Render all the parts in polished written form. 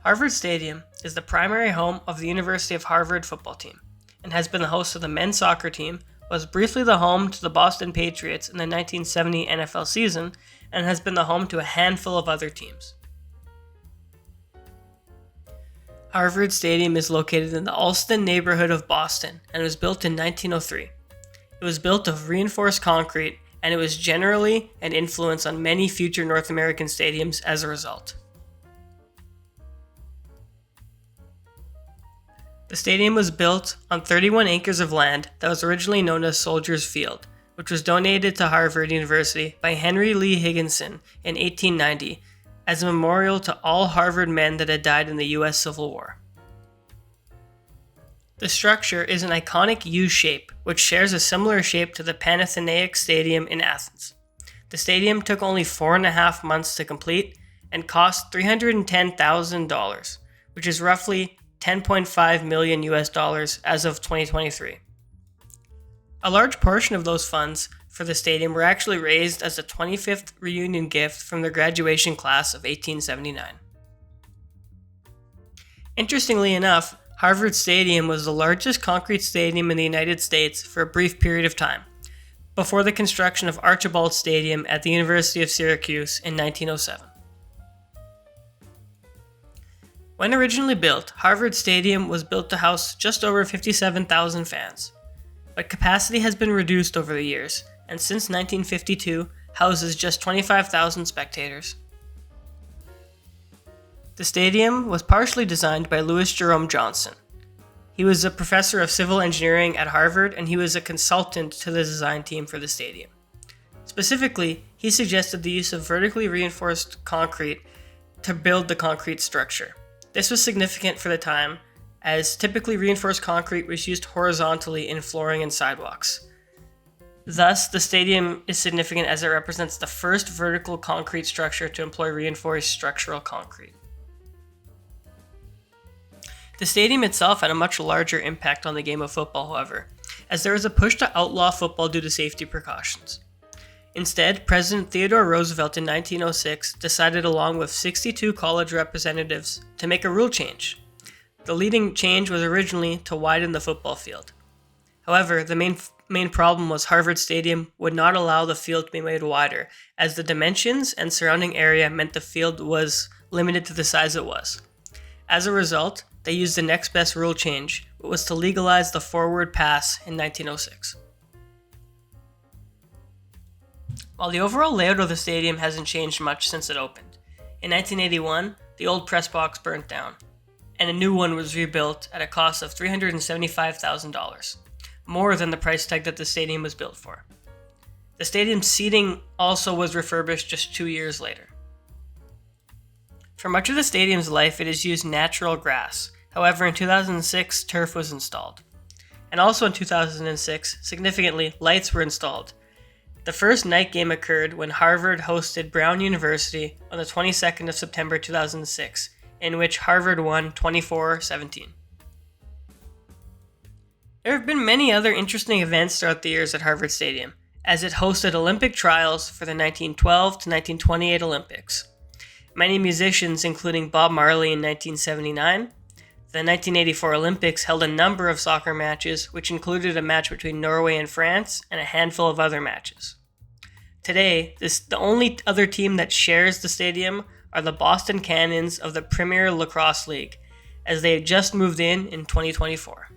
Harvard Stadium is the primary home of the University of Harvard football team and has been the host of the men's soccer team, was briefly the home to the Boston Patriots in the 1970 NFL season, and has been the home to a handful of other teams. Harvard Stadium is located in the Allston neighborhood of Boston and was built in 1903. It was built of reinforced concrete, and it was generally an influence on many future North American stadiums as a result. The stadium was built on 31 acres of land that was originally known as Soldiers Field, which was donated to Harvard University by Henry Lee Higginson in 1890 as a memorial to all Harvard men that had died in the U.S. Civil War. The structure is an iconic U shape, which shares a similar shape to the Panathinaikos Stadium in Athens. The stadium took only 4.5 months to complete and cost $310,000, which is roughly $10.5 million as of 2023. A large portion of those funds for the stadium were actually raised as a 25th reunion gift from the graduation class of 1879. Interestingly enough, Harvard Stadium was the largest concrete stadium in the United States for a brief period of time, before the construction of Archibald Stadium at the University of Syracuse in 1907. When originally built, Harvard Stadium was built to house just over 57,000 fans, but capacity has been reduced over the years, and since 1952 houses just 25,000 spectators. The stadium was partially designed by Louis Jerome Johnson. He was a professor of civil engineering at Harvard, and he was a consultant to the design team for the stadium. Specifically, he suggested the use of vertically reinforced concrete to build the concrete structure. This was significant for the time, as typically reinforced concrete was used horizontally in flooring and sidewalks. Thus, the stadium is significant as it represents the first vertical concrete structure to employ reinforced structural concrete. The stadium itself had a much larger impact on the game of football, however, as there was a push to outlaw football due to safety precautions. Instead, President Theodore Roosevelt in 1906 decided, along with 62 college representatives, to make a rule change. The leading change was originally to widen the football field. However, the main problem was Harvard Stadium would not allow the field to be made wider, as the dimensions and surrounding area meant the field was limited to the size it was. As a result, they used the next best rule change, which was to legalize the forward pass in 1906. While the overall layout of the stadium hasn't changed much since it opened, in 1981, the old press box burnt down, and a new one was rebuilt at a cost of $375,000, more than the price tag that the stadium was built for. The stadium's seating also was refurbished just 2 years later. For much of the stadium's life, it has used natural grass. However, in 2006, turf was installed. And also in 2006, significantly, lights were installed. The first night game occurred when Harvard hosted Brown University on the 22nd of September 2006, in which Harvard won 24-17. There have been many other interesting events throughout the years at Harvard Stadium, as it hosted Olympic trials for the 1912 to 1928 Olympics. Many musicians, including Bob Marley in 1979, the 1984 Olympics held a number of soccer matches, which included a match between Norway and France and a handful of other matches. Today, the only other team that shares the stadium are the Boston Cannons of the Premier Lacrosse League, as they just moved in 2024.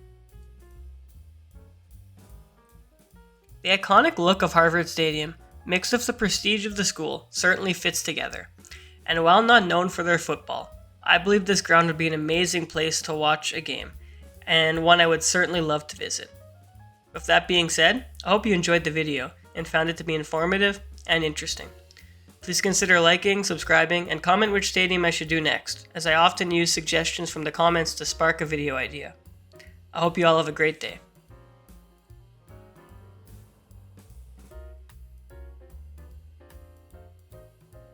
The iconic look of Harvard Stadium, mixed with the prestige of the school, certainly fits together. And while not known for their football, I believe this ground would be an amazing place to watch a game, and one I would certainly love to visit. With that being said, I hope you enjoyed the video and found it to be informative and interesting. Please consider liking, subscribing, and comment which stadium I should do next, as I often use suggestions from the comments to spark a video idea. I hope you all have a great day.